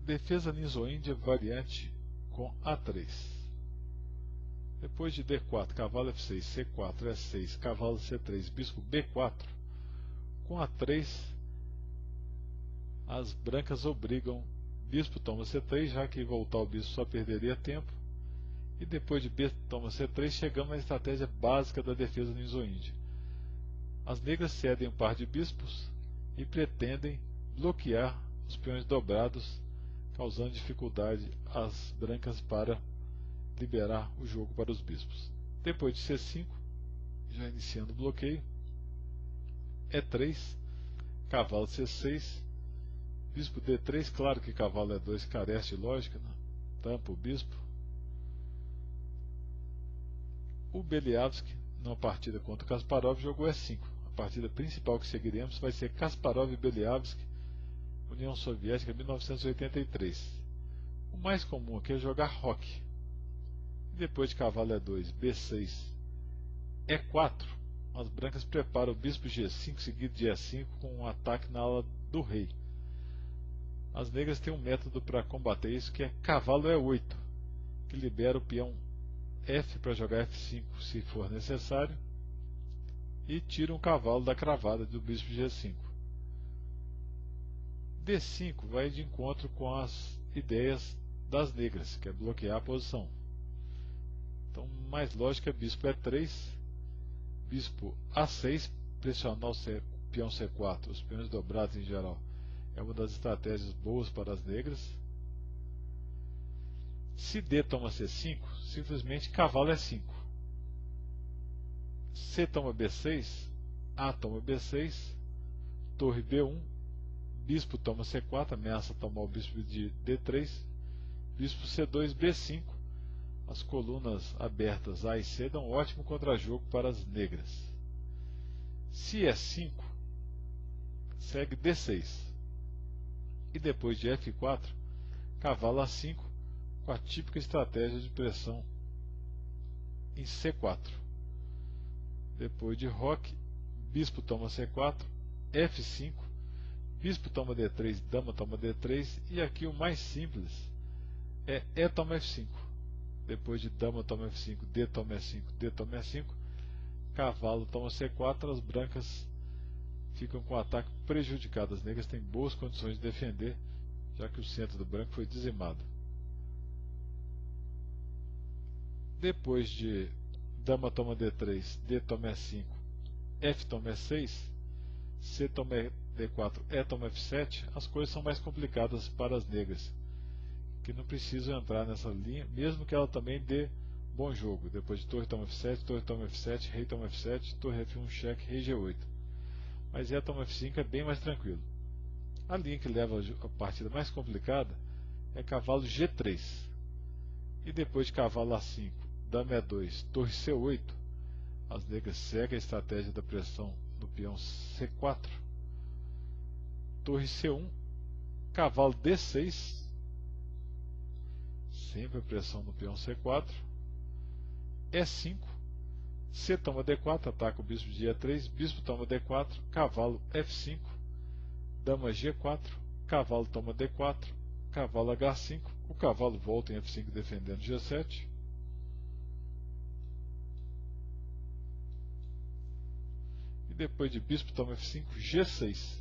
Defesa Ninzoíndia variante com A3. Depois de D4, cavalo F6, C4, E6, cavalo C3, bispo B4, com A3 as brancas obrigam bispo toma C3, já que voltar o bispo só perderia tempo. E depois de B toma C3, chegamos à estratégia básica da defesa ninzoíndia. As negras cedem um par de bispos e pretendem bloquear os peões dobrados, causando dificuldade às brancas para liberar o jogo para os bispos. Depois de C5, já iniciando o bloqueio, E3, cavalo C6, bispo D3, claro que cavalo E2 carece de lógica, né? Tampa o bispo. O Beliavsky, numa partida contra Kasparov, jogou E5. A partida principal que seguiremos vai ser Kasparov e Beliavsky, União Soviética, 1983. O mais comum aqui é jogar roque. Depois de cavalo E2, B6, E4, as brancas preparam o bispo G5 seguido de E5 com um ataque na ala do rei. As negras têm um método para combater isso, que é cavalo E8, que libera o peão F para jogar F5 se for necessário, e tira um cavalo da cravada do bispo G5. D5 vai de encontro com as ideias das negras, que é bloquear a posição. Então, mais lógica é bispo E3, bispo A6, pressionar o peão C4, os peões dobrados em geral, é uma das estratégias boas para as negras. Se D toma C5, simplesmente cavalo E5. C toma B6, A toma B6, torre B1, bispo toma C4, ameaça tomar o bispo de D3, bispo C2, B5. As colunas abertas A e C dão ótimo contra-jogo para as negras. Se E5, segue D6. E depois de F4, cavalo A5, com a típica estratégia de pressão em C4. Depois de roque, bispo toma C4, F5, bispo toma D3, dama toma D3, e aqui o mais simples é E toma F5. Depois de dama toma F5, D toma E5, D toma E5, cavalo toma C4, as brancas ficam com o ataque prejudicado. As negras têm boas condições de defender, já que o centro do branco foi dizimado. Depois de dama toma D3, D toma E5, F toma E6, C toma D4, E toma F7, as coisas são mais complicadas para as negras, que não precisam entrar nessa linha, mesmo que ela também dê bom jogo. Depois de torre toma F7, torre toma F7, rei toma F7, torre F1, cheque, rei G8. Mas E toma F5 é bem mais tranquilo. A linha que leva a partida mais complicada é cavalo G3. E depois de cavalo A5, dama E2, torre C8, as negras seguem a estratégia da pressão no peão C4, torre C1, cavalo D6, sempre a pressão no peão C4, E5, C toma D4, ataca o bispo de E3, bispo toma D4, cavalo F5, dama G4, cavalo toma D4, cavalo H5, o cavalo volta em F5 defendendo G7, e depois de bispo toma F5, G6,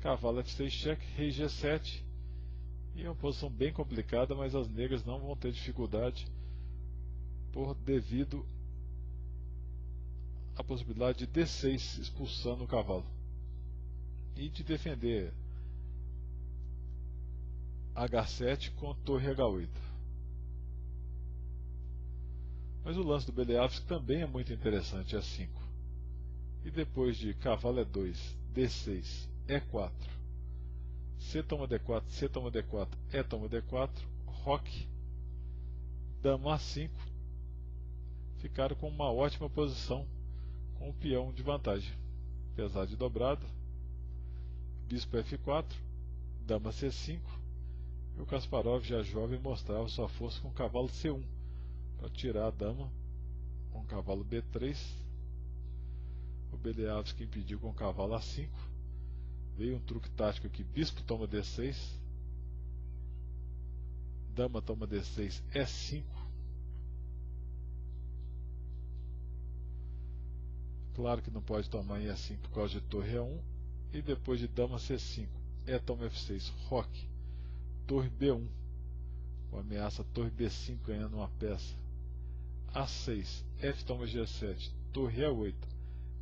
cavalo F6 cheque, rei G7, e é uma posição bem complicada, mas as negras não vão ter dificuldade devido à possibilidade de D6 expulsando o cavalo e de defender H7 com torre H8. Mas o lance do Beliavsky também é muito interessante, E5. E depois de cavalo E2, D6, E4, C toma D4, C toma D4, E toma D4, roque, dama A5, ficaram com uma ótima posição com o peão de vantagem, apesar de dobrado, bispo F4, dama C5, e o Kasparov já jovem mostrava sua força com o cavalo C1, para tirar a dama com o cavalo B3, o Beliavsky impediu com o cavalo A5, veio um truque tático aqui, bispo toma D6, dama toma D6, E5. Claro que não pode tomar em E5 por causa de torre E1. E depois de dama C5, E toma F6, roque, torre B1, com ameaça torre B5 ganhando uma peça. A6, F toma G7, torre E8,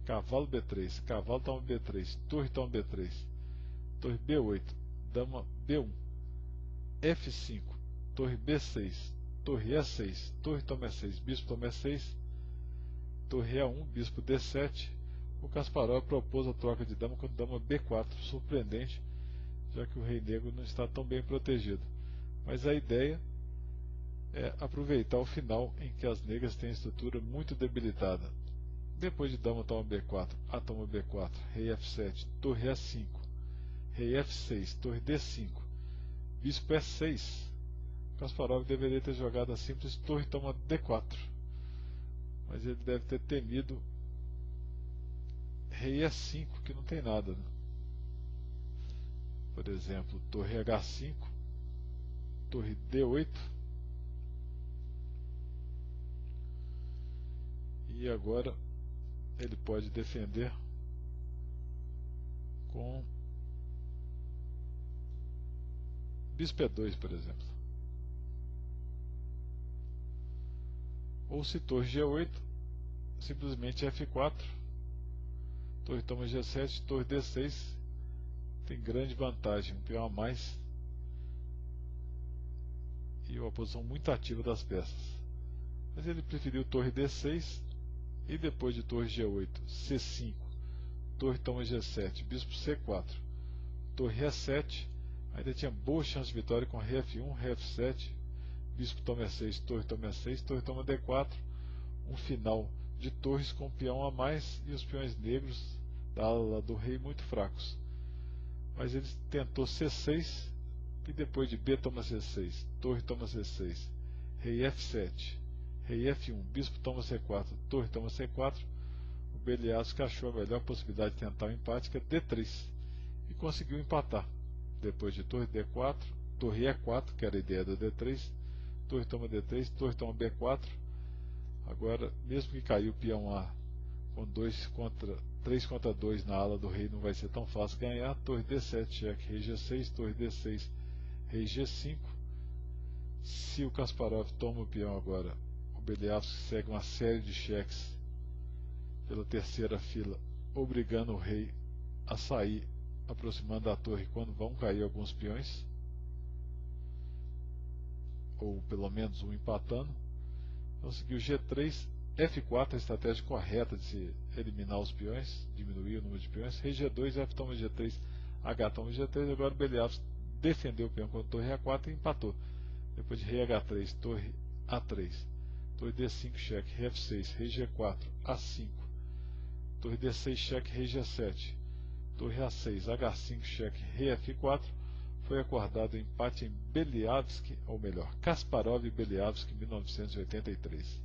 cavalo B3, cavalo toma B3, torre toma B3, torre B8, dama B1, F5, torre B6, torre E6, torre toma E6, bispo toma E6, torre E1, bispo D7. O Kasparov propôs a troca de dama com dama B4, surpreendente, já que o rei negro não está tão bem protegido. Mas a ideia é aproveitar o final em que as negras têm a estrutura muito debilitada. Depois de dama toma B4, A toma B4, rei F7, torre E5, rei F6, torre D5, bispo E6. Kasparov deveria ter jogado a simples torre toma D4, mas ele deve ter temido rei E5, que não tem nada, né? Por exemplo, torre H5, torre D8, e agora ele pode defender com bispo E2, por exemplo. Ou se torre G8, simplesmente F4, torre toma G7, torre D6, tem grande vantagem, um peão a mais e uma posição muito ativa das peças. Mas ele preferiu torre D6 e depois de torre G8, C5, torre toma G7, bispo C4, torre E7, ainda tinha boa chance de vitória com rei F1, rei F7, bispo toma E6, torre toma E6, torre toma D4, um final de torres com peão a mais e os peões negros da ala do rei muito fracos. Mas ele tentou C6 e depois de B toma C6, torre toma C6, rei F7, rei F1, bispo toma C4, torre toma C4, o Beliavsky achou a melhor possibilidade de tentar o empate, que é D3, e conseguiu empatar. Depois de torre D4, torre E4, que era a ideia da D3, torre toma D3, torre toma B4. Agora, mesmo que caiu o peão A com 3 contra 2 na ala do rei, não vai ser tão fácil ganhar. Torre D7, cheque, rei G6, torre D6, rei G5. Se o Kasparov toma o peão agora, o Beliavsky segue uma série de cheques pela terceira fila, obrigando o rei a sair, aproximando da torre quando vão cair alguns peões, ou pelo menos um empatando. Então seguiu G3, F4, a estratégia correta de se eliminar os peões, diminuir o número de peões, rei G2, F toma G3, H toma G3, agora o Beliavsky defendeu o peão com a torre E4 e empatou. Depois de rei H3, torre A3, torre D5, cheque, rei F6, rei G4, A5, torre D6, cheque, rei G7, torre A6, H5, cheque, rei F4, foi acordado o empate em Beliavsky, ou melhor, Kasparov e Beliavsky, 1983.